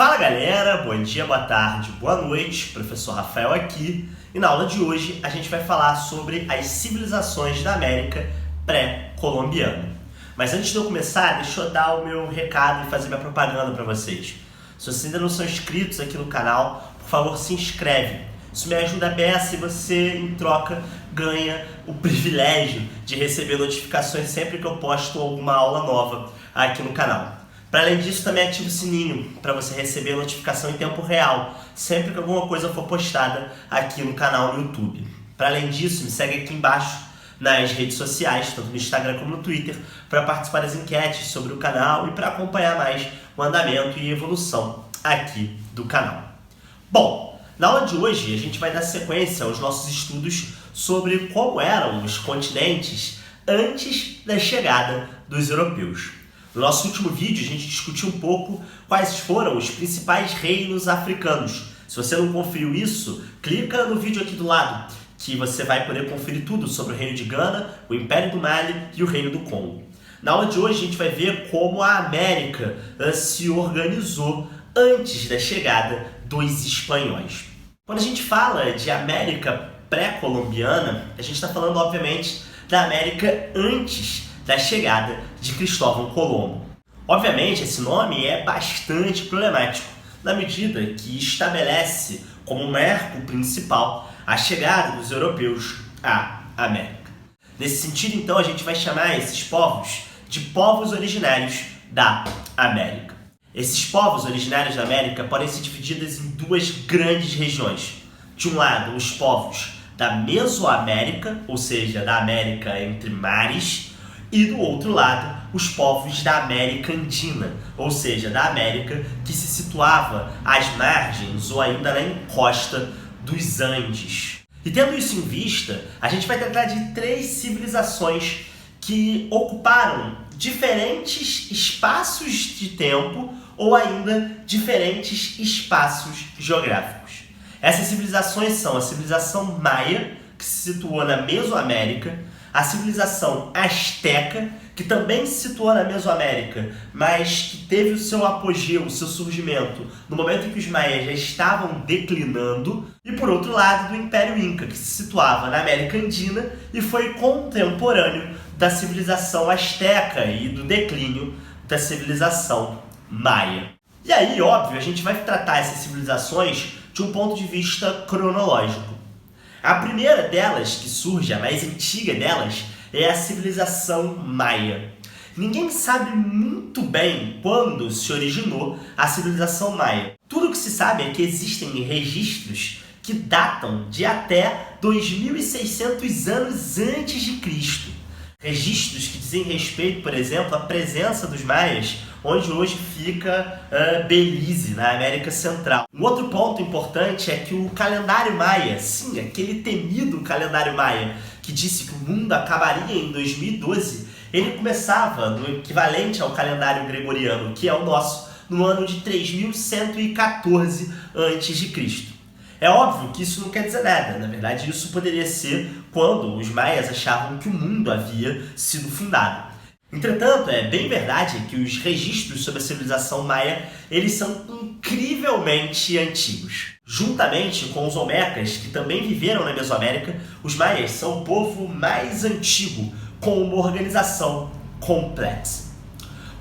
Fala galera, bom dia, boa tarde, boa noite, professor Rafael aqui e na aula de hoje a gente vai falar sobre as civilizações da América pré-colombiana. Mas antes de eu começar, deixa eu dar o meu recado e fazer minha propaganda para vocês. Se vocês ainda não são inscritos aqui no canal, por favor se inscreve. Isso me ajuda a beça e você, em troca, ganha o privilégio de receber notificações sempre que eu posto alguma aula nova aqui no canal. Para além disso, também ative o sininho para você receber a notificação em tempo real, sempre que alguma coisa for postada aqui no canal no YouTube. Para além disso, me segue aqui embaixo nas redes sociais, tanto no Instagram como no Twitter, para participar das enquetes sobre o canal e para acompanhar mais o andamento e evolução aqui do canal. Bom, na aula de hoje a gente vai dar sequência aos nossos estudos sobre como eram os continentes antes da chegada dos europeus. No nosso último vídeo, a gente discutiu um pouco quais foram os principais reinos africanos. Se você não conferiu isso, clica no vídeo aqui do lado, que você vai poder conferir tudo sobre o Reino de Gana, o Império do Mali e o Reino do Congo. Na aula de hoje, a gente vai ver como a América se organizou antes da chegada dos espanhóis. Quando a gente fala de América pré-colombiana, a gente está falando, obviamente, da América antes da chegada de Cristóvão Colombo. Obviamente, esse nome é bastante problemático, na medida que estabelece como marco principal a chegada dos europeus à América. Nesse sentido, então, a gente vai chamar esses povos de povos originários da América. Esses povos originários da América podem ser divididos em duas grandes regiões. De um lado, os povos da Mesoamérica, ou seja, da América entre mares, e do outro lado, os povos da América Andina, ou seja, da América que se situava às margens ou ainda na encosta dos Andes. E tendo isso em vista, a gente vai tratar de três civilizações que ocuparam diferentes espaços de tempo ou ainda diferentes espaços geográficos. Essas civilizações são a civilização Maia, que se situou na Mesoamérica, a civilização Azteca, que também se situou na Mesoamérica, mas que teve o seu apogeu, o seu surgimento no momento em que os maias já estavam declinando, e por outro lado do Império Inca, que se situava na América Andina e foi contemporâneo da civilização Azteca e do declínio da civilização Maia. E aí, óbvio, a gente vai tratar essas civilizações de um ponto de vista cronológico. A primeira delas, que surge, a mais antiga delas, é a civilização Maia. Ninguém sabe muito bem quando se originou a civilização Maia. Tudo o que se sabe é que existem registros que datam de até 2600 anos antes de Cristo. Registros que dizem respeito, por exemplo, à presença dos maias, onde hoje fica Belize, na América Central. Um outro ponto importante é que o calendário maia, sim, aquele temido calendário maia, que disse que o mundo acabaria em 2012, ele começava no equivalente ao calendário gregoriano, que é o nosso, no ano de 3114 a.C. É óbvio que isso não quer dizer nada, na verdade isso poderia ser quando os maias achavam que o mundo havia sido fundado. Entretanto, é bem verdade que os registros sobre a civilização maia, eles são incrivelmente antigos. Juntamente com os olmecas, que também viveram na Mesoamérica, os maias são o povo mais antigo com uma organização complexa.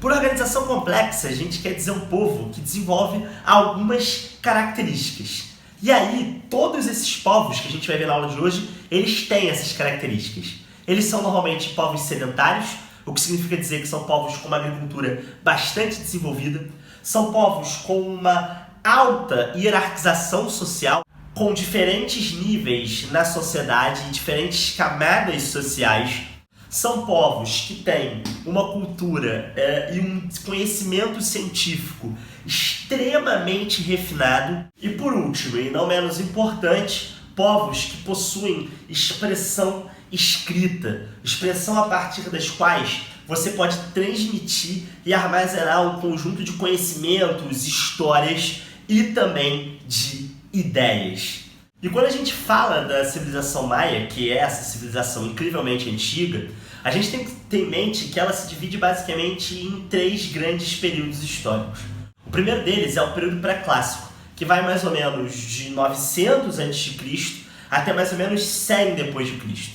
Por organização complexa, a gente quer dizer um povo que desenvolve algumas características. E aí, todos esses povos que a gente vai ver na aula de hoje, eles têm essas características. Eles são normalmente povos sedentários, o que significa dizer que são povos com uma agricultura bastante desenvolvida, são povos com uma alta hierarquização social, com diferentes níveis na sociedade e diferentes camadas sociais. São povos que têm uma cultura e um conhecimento científico extremamente refinado. E por último, e não menos importante, povos que possuem expressão escrita, expressão a partir das quais você pode transmitir e armazenar um conjunto de conhecimentos, histórias e também de ideias. E quando a gente fala da civilização maia, que é essa civilização incrivelmente antiga, a gente tem que ter em mente que ela se divide basicamente em três grandes períodos históricos. O O primeiro deles é o período pré-clássico, que vai mais ou menos de 900 a.C. até mais ou menos 100 d.C.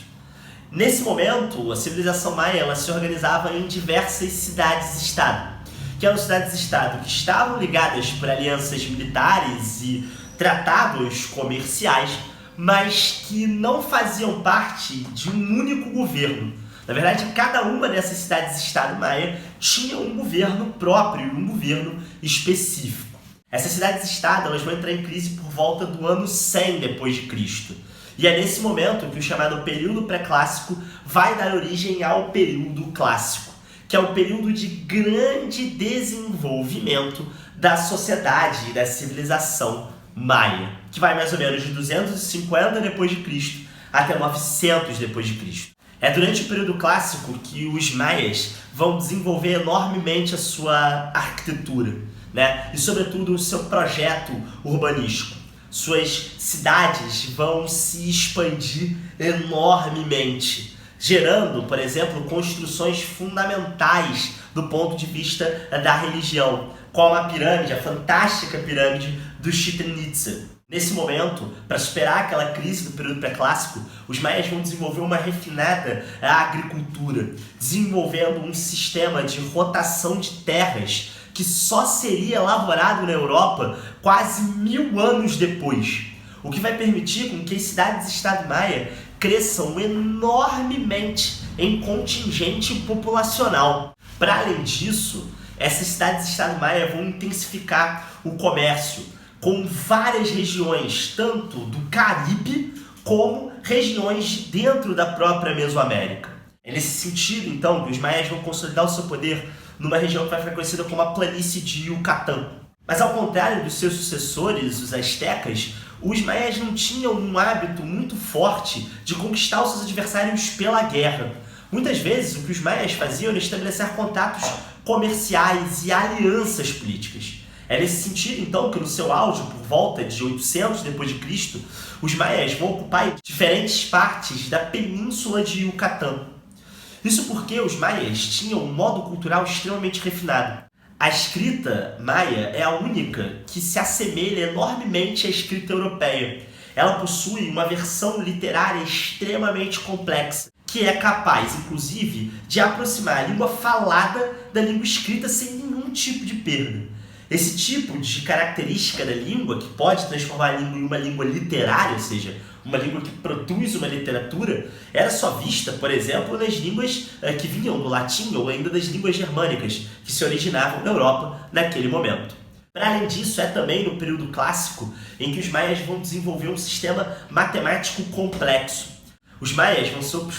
Nesse momento, a civilização maia ela se organizava em diversas cidades-estado, que eram cidades-estado que estavam ligadas por alianças militares e tratados comerciais, mas que não faziam parte de um único governo. Na verdade, cada uma dessas cidades-estado maia tinha um governo próprio, um governo específico. Essas cidades-estado elas vão entrar em crise por volta do ano 100 d.C. E é nesse momento que o chamado período pré-clássico vai dar origem ao período clássico, que é um período de grande desenvolvimento da sociedade e da civilização maia, que vai mais ou menos de 250 d.C. até 900 d.C. É durante o período clássico que os maias vão desenvolver enormemente a sua arquitetura, né? E sobretudo o seu projeto urbanístico. Suas cidades vão se expandir enormemente, gerando, por exemplo, construções fundamentais do ponto de vista da religião, como a pirâmide, a fantástica pirâmide do Chichén Itzá. Nesse momento, para superar aquela crise do período pré-clássico, os maias vão desenvolver uma refinada agricultura, desenvolvendo um sistema de rotação de terras que só seria elaborado na Europa quase 1000 anos depois, o que vai permitir com que as cidades-estado maia cresçam enormemente em contingente populacional. Para além disso, essas cidades-estado maia vão intensificar o comércio com várias regiões, tanto do Caribe como regiões dentro da própria Mesoamérica. É nesse sentido, então, que os maias vão consolidar o seu poder numa região que vai ficar conhecida como a planície de Yucatán. Mas ao contrário dos seus sucessores, os astecas, os maias não tinham um hábito muito forte de conquistar os seus adversários pela guerra. Muitas vezes, o que os maias faziam era estabelecer contatos comerciais e alianças políticas. É nesse sentido, então, que no seu auge, por volta de 800 d.C., os maias vão ocupar diferentes partes da península de Yucatán. Isso porque os maias tinham um modo cultural extremamente refinado. A escrita maia é a única que se assemelha enormemente à escrita europeia. Ela possui uma versão literária extremamente complexa, que é capaz, inclusive, de aproximar a língua falada da língua escrita sem nenhum tipo de perda. Esse tipo de característica da língua, que pode transformar a língua em uma língua literária, ou seja, uma língua que produz uma literatura, era só vista, por exemplo, nas línguas que vinham do latim ou ainda das línguas germânicas, que se originavam na Europa naquele momento. Para além disso, é também no período clássico em que os maias vão desenvolver um sistema matemático complexo. Os maias vão ser os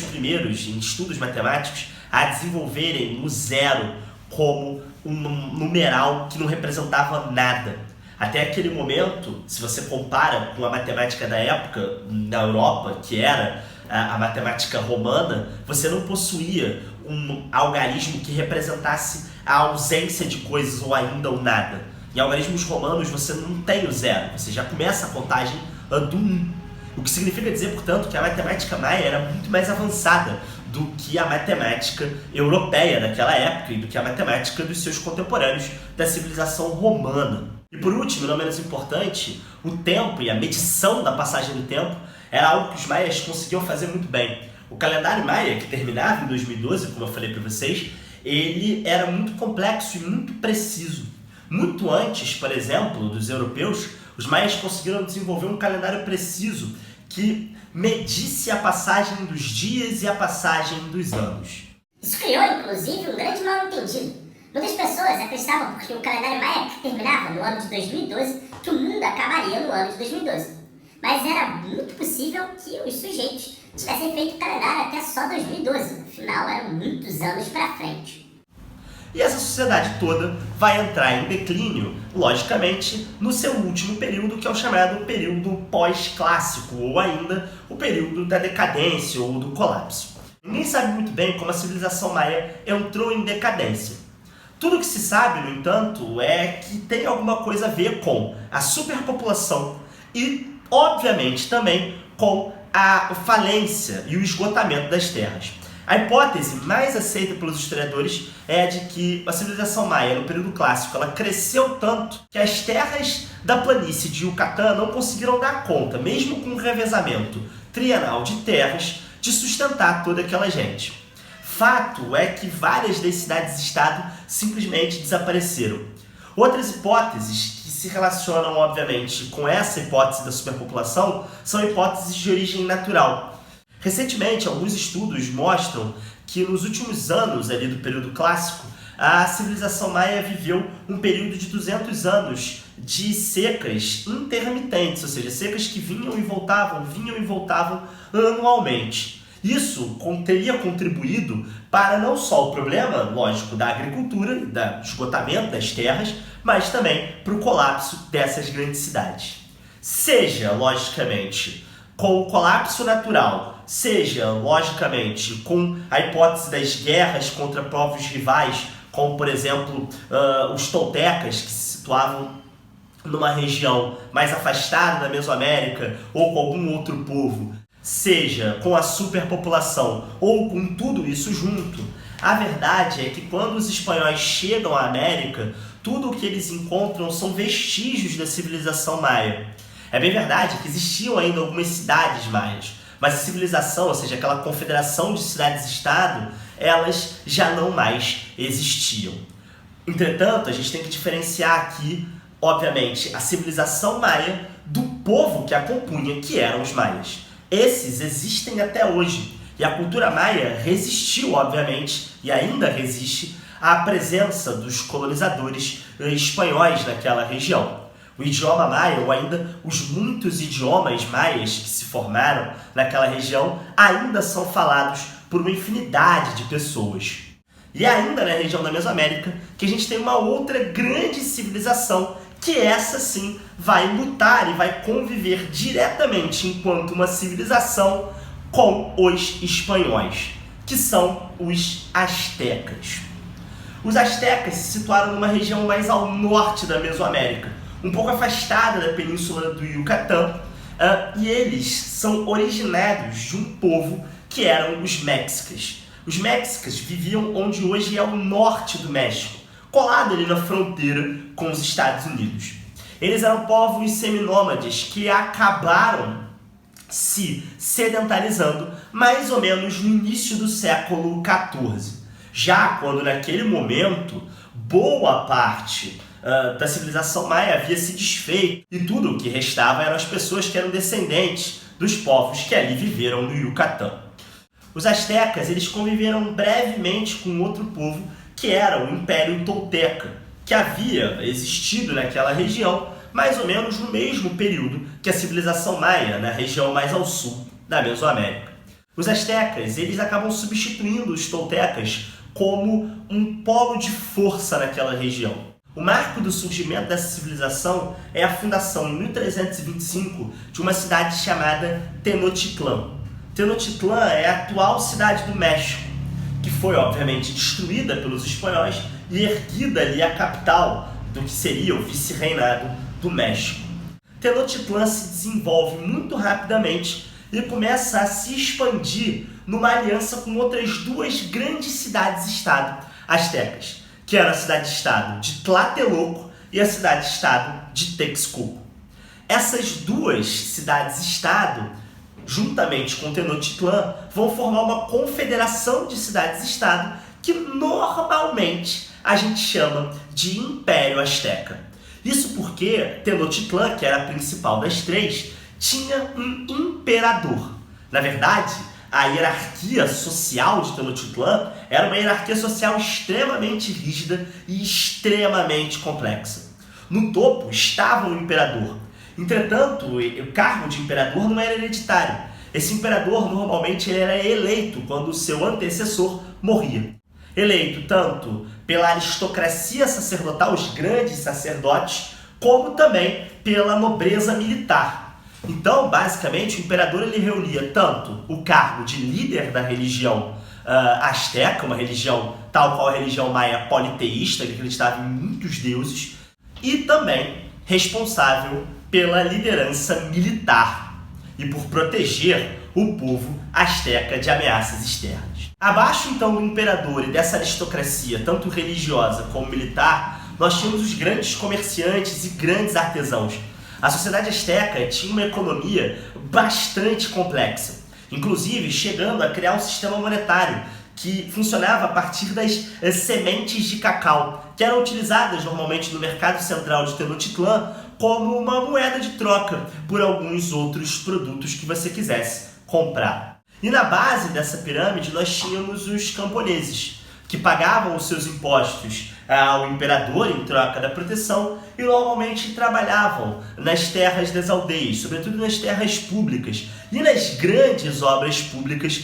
primeiros em estudos matemáticos a desenvolverem o zero como um numeral que não representava nada. Até aquele momento, se você compara com a matemática da época na Europa, que era a matemática romana, você não possuía um algarismo que representasse a ausência de coisas ou ainda o nada. Em algarismos romanos você não tem o zero, você já começa a contagem do 1. O que significa dizer, portanto, que a matemática maia era muito mais avançada do que a matemática europeia daquela época e do que a matemática dos seus contemporâneos da civilização romana. E por último, não menos importante, o tempo e a medição da passagem do tempo era algo que os maias conseguiam fazer muito bem. O calendário maia, que terminava em 2012, como eu falei para vocês, ele era muito complexo e muito preciso. Muito antes, por exemplo, dos europeus, os maias conseguiram desenvolver um calendário preciso que medisse a passagem dos dias e a passagem dos anos. Isso criou, inclusive, um grande mal-entendido. Muitas pessoas acreditavam porque o calendário maia terminava no ano de 2012 que o mundo acabaria no ano de 2012. Mas era muito possível que os sujeitos tivessem feito o calendário até só 2012. Afinal, eram muitos anos para frente. E essa sociedade toda vai entrar em declínio, logicamente, no seu último período, que é o chamado período pós-clássico, ou ainda o período da decadência ou do colapso. Ninguém sabe muito bem como a civilização maia entrou em decadência. Tudo que se sabe, no entanto, é que tem alguma coisa a ver com a superpopulação e, obviamente, também com a falência e o esgotamento das terras. A hipótese mais aceita pelos historiadores é a de que a civilização maia, no período clássico, ela cresceu tanto que as terras da planície de Yucatán não conseguiram dar conta, mesmo com um revezamento trienal de terras, de sustentar toda aquela gente. Fato é que várias das cidades-estado simplesmente desapareceram. Outras hipóteses que se relacionam, obviamente, com essa hipótese da superpopulação são hipóteses de origem natural. Recentemente, alguns estudos mostram que nos últimos anos ali do período clássico, a civilização maia viveu um período de 200 anos de secas intermitentes, ou seja, secas que vinham e voltavam anualmente. Isso teria contribuído para não só o problema, lógico, da agricultura, do esgotamento das terras, mas também para o colapso dessas grandes cidades. Seja, logicamente, com o colapso natural, seja, logicamente, com a hipótese das guerras contra povos rivais, como, por exemplo, os toltecas, que se situavam numa região mais afastada da Mesoamérica, ou com algum outro povo, seja com a superpopulação, ou com tudo isso junto, a verdade é que quando os espanhóis chegam à América, tudo o que eles encontram são vestígios da civilização maia. É bem verdade que existiam ainda algumas cidades maias, mas a civilização, ou seja, aquela confederação de cidades-estado, elas já não mais existiam. Entretanto, a gente tem que diferenciar aqui, obviamente, a civilização maia do povo que a compunha, que eram os maias. Esses existem até hoje, e a cultura maia resistiu, obviamente, e ainda resiste, à presença dos colonizadores espanhóis naquela região. O idioma maia, ou ainda os muitos idiomas maias que se formaram naquela região, ainda são falados por uma infinidade de pessoas. E ainda na região da Mesoamérica, que a gente tem uma outra grande civilização, que essa sim vai lutar e vai conviver diretamente enquanto uma civilização com os espanhóis, que são os astecas. Os astecas se situaram numa região mais ao norte da Mesoamérica, um pouco afastada da península do Yucatán, e eles são originários de um povo que eram os mexicas. Os mexicas viviam onde hoje é o norte do México, colado ali na fronteira com os Estados Unidos. Eles eram povos seminômades que acabaram se sedentarizando mais ou menos no início do século XIV. Já quando naquele momento, boa parte da civilização maia havia se desfeito e tudo o que restava eram as pessoas que eram descendentes dos povos que ali viveram no Yucatán. Os astecas, eles conviveram brevemente com outro povo que era o Império Tolteca, que havia existido naquela região mais ou menos no mesmo período que a civilização maia, na região mais ao sul da Mesoamérica. Os astecas, eles acabam substituindo os toltecas como um polo de força naquela região. O marco do surgimento dessa civilização é a fundação, em 1325, de uma cidade chamada Tenochtitlán. Tenochtitlán é a atual cidade do México, que foi, obviamente, destruída pelos espanhóis e erguida ali a capital do que seria o vice-reinado do México. Tenochtitlán se desenvolve muito rapidamente e começa a se expandir numa aliança com outras duas grandes cidades-estado astecas, que era a cidade-estado de Tlatelolco e a cidade-estado de Texcoco. Essas duas cidades-estado, juntamente com Tenochtitlán, vão formar uma confederação de cidades-estado que normalmente a gente chama de Império Azteca. Isso porque Tenochtitlán, que era a principal das três, tinha um imperador. Na verdade, a hierarquia social de Tenochtitlán era uma hierarquia social extremamente rígida e extremamente complexa. No topo estava o imperador. Entretanto, o cargo de imperador não era hereditário. Esse imperador normalmente ele era eleito quando o seu antecessor morria. Eleito tanto pela aristocracia sacerdotal, os grandes sacerdotes, como também pela nobreza militar. Então, basicamente, o imperador ele reunia tanto o cargo de líder da religião asteca, uma religião tal qual a religião maia politeísta, que acreditava em muitos deuses, e também responsável pela liderança militar e por proteger o povo asteca de ameaças externas. Abaixo então do imperador e dessa aristocracia, tanto religiosa como militar, nós tínhamos os grandes comerciantes e grandes artesãos. A sociedade asteca tinha uma economia bastante complexa, inclusive chegando a criar um sistema monetário que funcionava a partir das sementes de cacau, que eram utilizadas normalmente no mercado central de Tenochtitlan como uma moeda de troca por alguns outros produtos que você quisesse comprar. E na base dessa pirâmide nós tínhamos os camponeses, que pagavam os seus impostos ao imperador em troca da proteção e normalmente trabalhavam nas terras das aldeias, sobretudo nas terras públicas e nas grandes obras públicas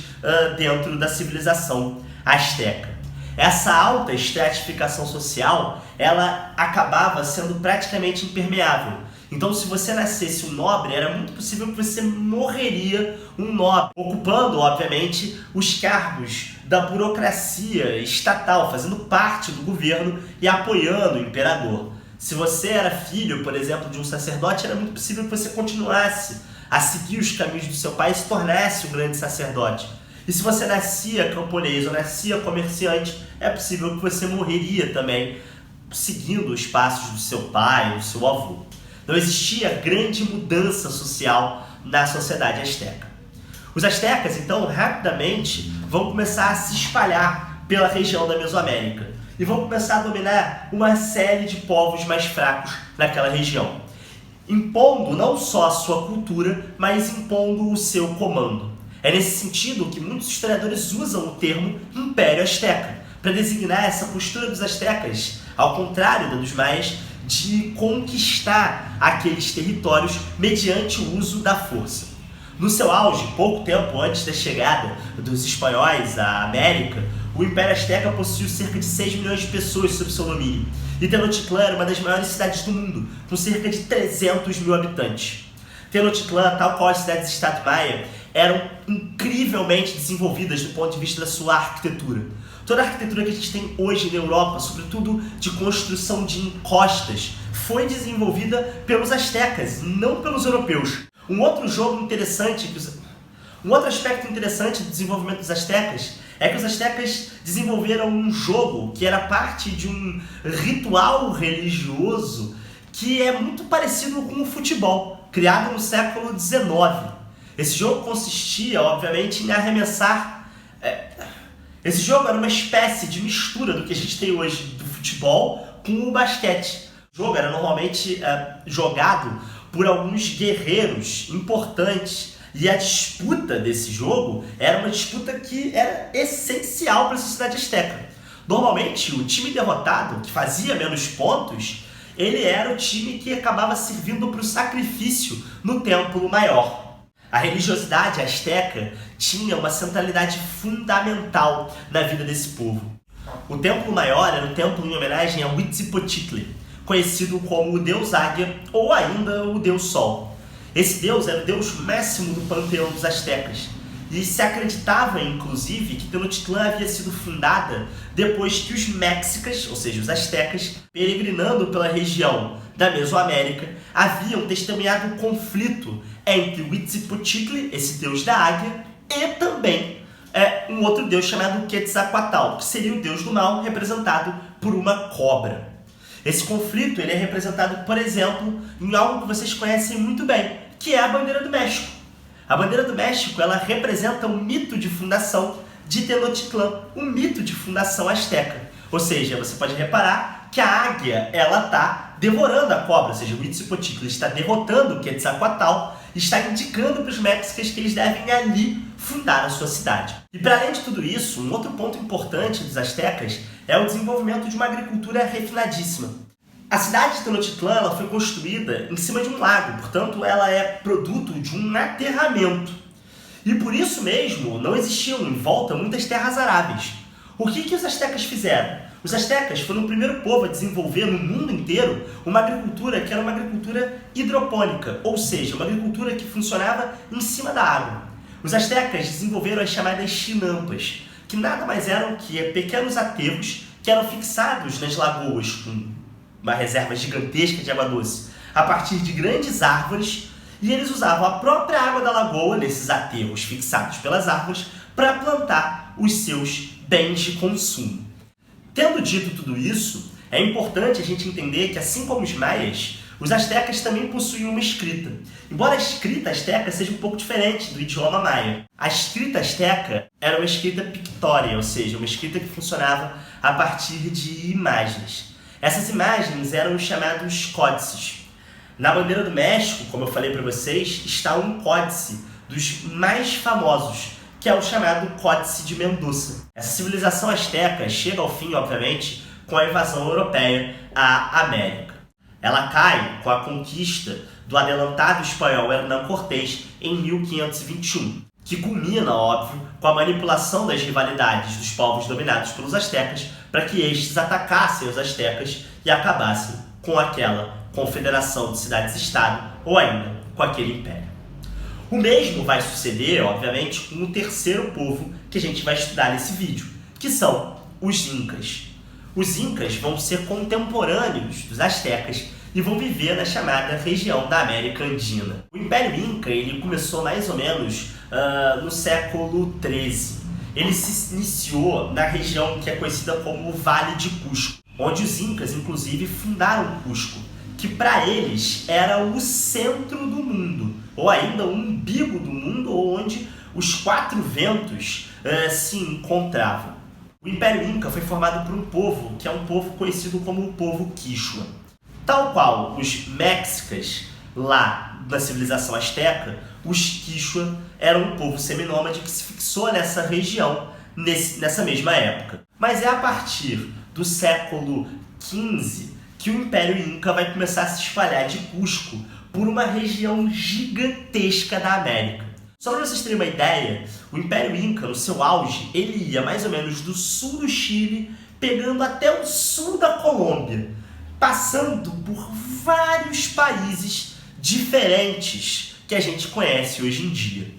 dentro da civilização asteca. Essa alta estratificação social, ela acabava sendo praticamente impermeável. Então, se você nascesse um nobre, era muito possível que você morreria um nobre, ocupando, obviamente, os cargos da burocracia estatal, fazendo parte do governo e apoiando o imperador. Se você era filho, por exemplo, de um sacerdote, era muito possível que você continuasse a seguir os caminhos do seu pai e se tornasse um grande sacerdote. E se você nascia camponês ou nascia comerciante, é possível que você morreria também, seguindo os passos do seu pai, do seu avô. Não existia grande mudança social na sociedade asteca. Os astecas, então, rapidamente vão começar a se espalhar pela região da Mesoamérica e vão começar a dominar uma série de povos mais fracos naquela região, impondo não só a sua cultura, mas impondo o seu comando. É nesse sentido que muitos historiadores usam o termo Império Asteca, para designar essa postura dos astecas, ao contrário da dos maias, de conquistar aqueles territórios mediante o uso da força. No seu auge, pouco tempo antes da chegada dos espanhóis à América, o Império Asteca possuiu cerca de 6 milhões de pessoas sob seu domínio, e Tenochtitlan era uma das maiores cidades do mundo, com cerca de 300 mil habitantes. Tenochtitlan, tal qual as cidades-estado maia, eram incrivelmente desenvolvidas do ponto de vista da sua arquitetura. Toda a arquitetura que a gente tem hoje na Europa, sobretudo de construção de encostas, foi desenvolvida pelos astecas, não pelos europeus. Um outro aspecto interessante do desenvolvimento dos astecas é que os astecas desenvolveram um jogo que era parte de um ritual religioso que é muito parecido com o futebol, criado no século XIX. Esse jogo consistia, obviamente, em arremessar... Esse jogo era uma espécie de mistura do que a gente tem hoje do futebol com o basquete. O jogo era normalmente jogado por alguns guerreiros importantes e a disputa desse jogo era uma disputa que era essencial para a sociedade asteca. Normalmente, o time derrotado, que fazia menos pontos, ele era o time que acabava servindo para o sacrifício no templo maior. A religiosidade asteca tinha uma centralidade fundamental na vida desse povo. O templo maior era um templo em homenagem a Huitzilopochtli, conhecido como o deus águia ou ainda o deus sol. Esse deus era o deus máximo do panteão dos astecas e se acreditava, inclusive, que Tenochtitlan havia sido fundada depois que os mexicas, ou seja, os astecas, peregrinando pela região da Mesoamérica, haviam testemunhado um conflito entre Huitzilopochtli, esse deus da águia, e também um outro deus chamado Quetzalcoatl, que seria o deus do mal, representado por uma cobra. Esse conflito ele é representado, por exemplo, em algo que vocês conhecem muito bem, que é a bandeira do México. A bandeira do México ela representa o mito de fundação de Tenochtitlan, um mito de fundação asteca. Ou seja, você pode reparar que a águia ela está devorando a cobra, ou seja, o Huitzilopochtli está derrotando o Quetzalcoatl, está indicando para os mexicas que eles devem ali fundar a sua cidade. E para além de tudo isso, um outro ponto importante dos astecas é o desenvolvimento de uma agricultura refinadíssima. A cidade de Tenochtitlan ela foi construída em cima de um lago, portanto ela é produto de um aterramento. E por isso mesmo não existiam em volta muitas terras aráveis. O que os astecas fizeram? Os astecas foram o primeiro povo a desenvolver no mundo inteiro uma agricultura que era uma agricultura hidropônica, ou seja, uma agricultura que funcionava em cima da água. Os astecas desenvolveram as chamadas chinampas, que nada mais eram que pequenos aterros que eram fixados nas lagoas com uma reserva gigantesca de água doce a partir de grandes árvores, e eles usavam a própria água da lagoa nesses aterros fixados pelas árvores para plantar os seus bens de consumo. Tendo dito tudo isso, é importante a gente entender que, assim como os maias, os astecas também possuíam uma escrita. Embora a escrita asteca seja um pouco diferente do idioma maia. A escrita asteca era uma escrita pictória, ou seja, uma escrita que funcionava a partir de imagens. Essas imagens eram os chamados códices. Na bandeira do México, como eu falei para vocês, está um códice dos mais famosos, que é o chamado Códice de Mendoza. Essa civilização asteca chega ao fim, obviamente, com a invasão europeia à América. Ela cai com a conquista do adelantado espanhol Hernán Cortés em 1521, que culmina, óbvio, com a manipulação das rivalidades dos povos dominados pelos astecas para que estes atacassem os astecas e acabassem com aquela confederação de cidades-estado ou ainda com aquele império. O mesmo vai suceder, obviamente, com o terceiro povo que a gente vai estudar nesse vídeo, que são os Incas. Os Incas vão ser contemporâneos dos astecas e vão viver na chamada região da América Andina. O Império Inca ele começou mais ou menos no século XIII. Ele se iniciou na região que é conhecida como o Vale de Cusco, onde os Incas, inclusive, fundaram Cusco, que para eles era o centro do mundo, ou ainda o umbigo do mundo, onde os quatro ventos se encontravam. O Império Inca foi formado por um povo que é um povo conhecido como o povo Quichua. Tal qual os mexicas lá da civilização asteca, os Quichua eram um povo seminômade que se fixou nessa região nessa mesma época. Mas é a partir do século XV que o Império Inca vai começar a se espalhar de Cusco por uma região gigantesca da América. Só para vocês terem uma ideia, o Império Inca, no seu auge, ele ia mais ou menos do sul do Chile, pegando até o sul da Colômbia, passando por vários países diferentes que a gente conhece hoje em dia.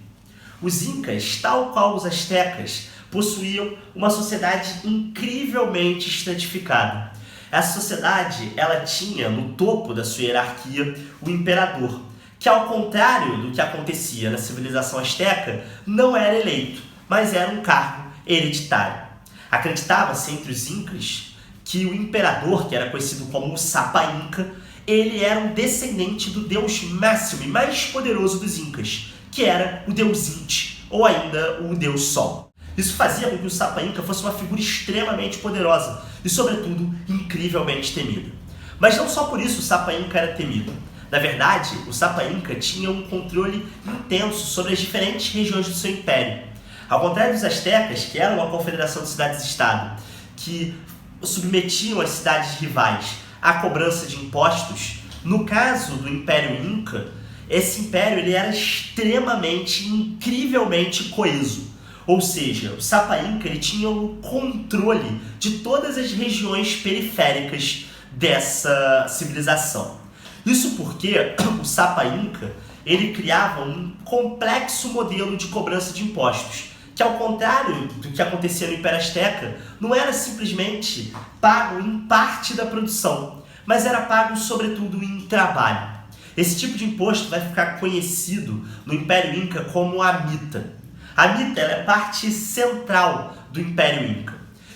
Os Incas, tal qual os astecas, possuíam uma sociedade incrivelmente estratificada. Essa sociedade ela tinha no topo da sua hierarquia o imperador, que ao contrário do que acontecia na civilização asteca, não era eleito, mas era um cargo hereditário. Acreditava-se entre os Incas que o imperador, que era conhecido como o Sapa Inca, ele era um descendente do deus máximo e mais poderoso dos Incas, que era o deus Inti, ou ainda o deus Sol. Isso fazia com que o Sapa Inca fosse uma figura extremamente poderosa e, sobretudo, incrivelmente temida. Mas não só por isso o Sapa Inca era temido. Na verdade, o Sapa Inca tinha um controle intenso sobre as diferentes regiões do seu império. Ao contrário dos astecas, que eram uma confederação de cidades-estado, que submetiam as cidades rivais à cobrança de impostos, no caso do Império Inca, esse império ele era extremamente, incrivelmente coeso. Ou seja, o Sapa Inca ele tinha o controle de todas as regiões periféricas dessa civilização. Isso porque o Sapa Inca ele criava um complexo modelo de cobrança de impostos, que ao contrário do que acontecia no Império Azteca, não era simplesmente pago em parte da produção, mas era pago sobretudo em trabalho. Esse tipo de imposto vai ficar conhecido no Império Inca como a mita. A mita ela é parte central do Império Inca.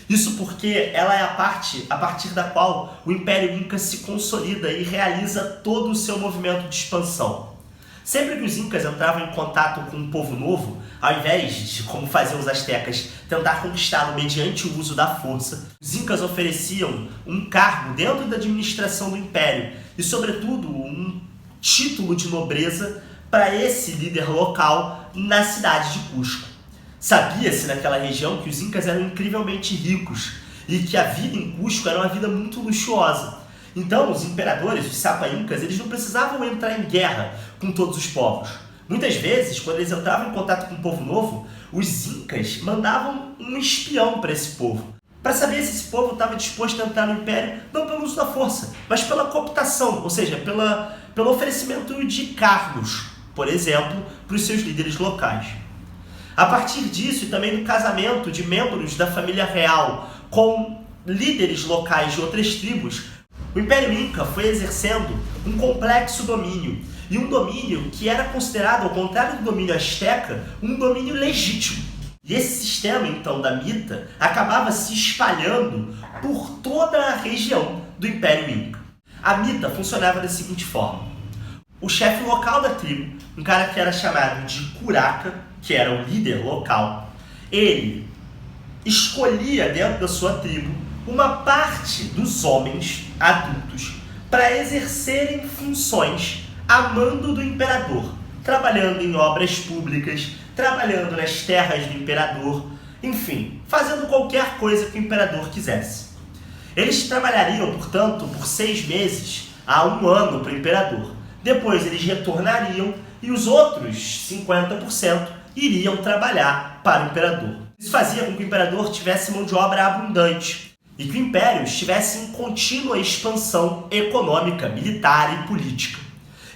Isso porque ela é a partir da qual o Império Inca se consolida e realiza todo o seu movimento de expansão. Sempre que os Incas entravam em contato com um povo novo, ao invés de, como faziam os astecas, tentar conquistá-lo mediante o uso da força, os Incas ofereciam um cargo dentro da administração do Império e, sobretudo, um título de nobreza para esse líder local na cidade de Cusco. Sabia-se naquela região que os Incas eram incrivelmente ricos e que a vida em Cusco era uma vida muito luxuosa. Então, os imperadores, os Sapa Incas, eles não precisavam entrar em guerra com todos os povos. Muitas vezes, quando eles entravam em contato com um povo novo, os Incas mandavam um espião para esse povo, para saber se esse povo estava disposto a entrar no Império, não pelo uso da força, mas pela cooptação, ou seja, pelo oferecimento de cargos, por exemplo, para os seus líderes locais. A partir disso, e também do casamento de membros da família real com líderes locais de outras tribos, o Império Inca foi exercendo um complexo domínio, e um domínio que era considerado, ao contrário do domínio asteca, um domínio legítimo. E esse sistema, então, da Mita, acabava se espalhando por toda a região do Império Inca. A Mita funcionava da seguinte forma. O chefe local da tribo, um cara que era chamado de curaca, que era o líder local, ele escolhia dentro da sua tribo uma parte dos homens adultos para exercerem funções a mando do imperador, trabalhando em obras públicas, trabalhando nas terras do imperador, enfim, fazendo qualquer coisa que o imperador quisesse. Eles trabalhariam, portanto, por 6 meses a 1 ano para o imperador. Depois eles retornariam e os outros 50% iriam trabalhar para o imperador. Isso fazia com que o imperador tivesse mão de obra abundante e que o império estivesse em contínua expansão econômica, militar e política.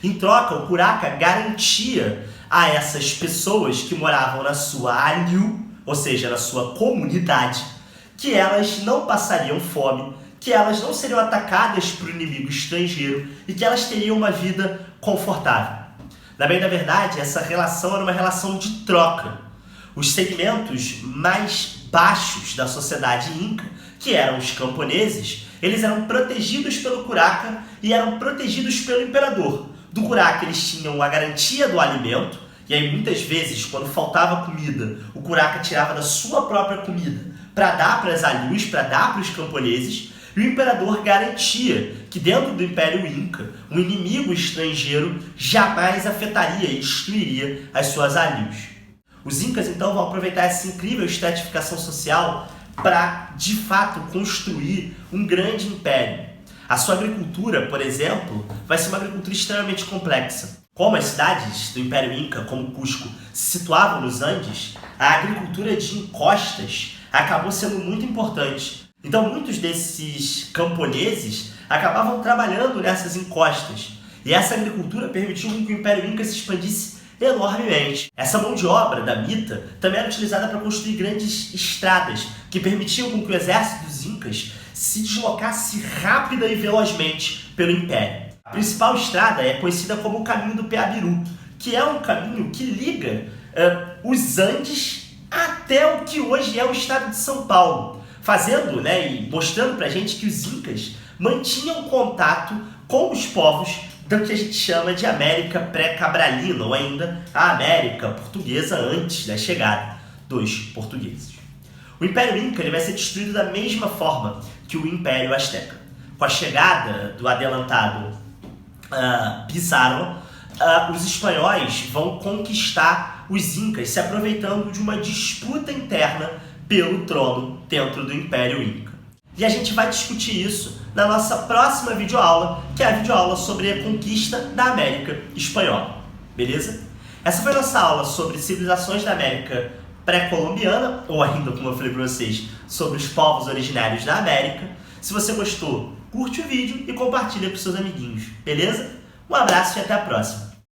Em troca, o curaca garantia a essas pessoas que moravam na sua alio, ou seja, na sua comunidade, que elas não passariam fome, que elas não seriam atacadas por inimigo estrangeiro e que elas teriam uma vida confortável. Na bem da verdade, essa relação era uma relação de troca. Os segmentos mais baixos da sociedade inca, que eram os camponeses, eles eram protegidos pelo curaca e eram protegidos pelo imperador. Do curaca eles tinham a garantia do alimento, e aí muitas vezes, quando faltava comida, o curaca tirava da sua própria comida para dar para as alios, para dar para os camponeses, e o imperador garantia que dentro do Império Inca, um inimigo estrangeiro jamais afetaria e destruiria as suas alios. Os incas então vão aproveitar essa incrível estratificação social para, de fato, construir um grande império. A sua agricultura, por exemplo, vai ser uma agricultura extremamente complexa. Como as cidades do Império Inca, como Cusco, se situavam nos Andes, a agricultura de encostas acabou sendo muito importante. Então, muitos desses camponeses acabavam trabalhando nessas encostas. E essa agricultura permitiu que o Império Inca se expandisse enormemente. Essa mão de obra da Mita também era utilizada para construir grandes estradas que permitiam que o exército dos Incas se deslocasse rápida e velozmente pelo Império. A principal estrada é conhecida como o Caminho do Peabiru, que é um caminho que liga os Andes até o que hoje é o estado de São Paulo, fazendo, e mostrando pra gente que os Incas mantinham contato com os povos do que a gente chama de América pré-cabralina, ou ainda a América portuguesa antes da chegada dos portugueses. O Império Inca ele vai ser destruído da mesma forma que o Império Azteca. Com a chegada do adelantado Pizarro, os espanhóis vão conquistar os Incas, se aproveitando de uma disputa interna pelo trono dentro do Império Inca. E a gente vai discutir isso na nossa próxima videoaula, que é a videoaula sobre a conquista da América Espanhola. Beleza? Essa foi a nossa aula sobre civilizações da América pré-colombiana, ou ainda, como eu falei para vocês, sobre os povos originários da América. Se você gostou, curte o vídeo e compartilha com seus amiguinhos. Beleza? Um abraço e até a próxima.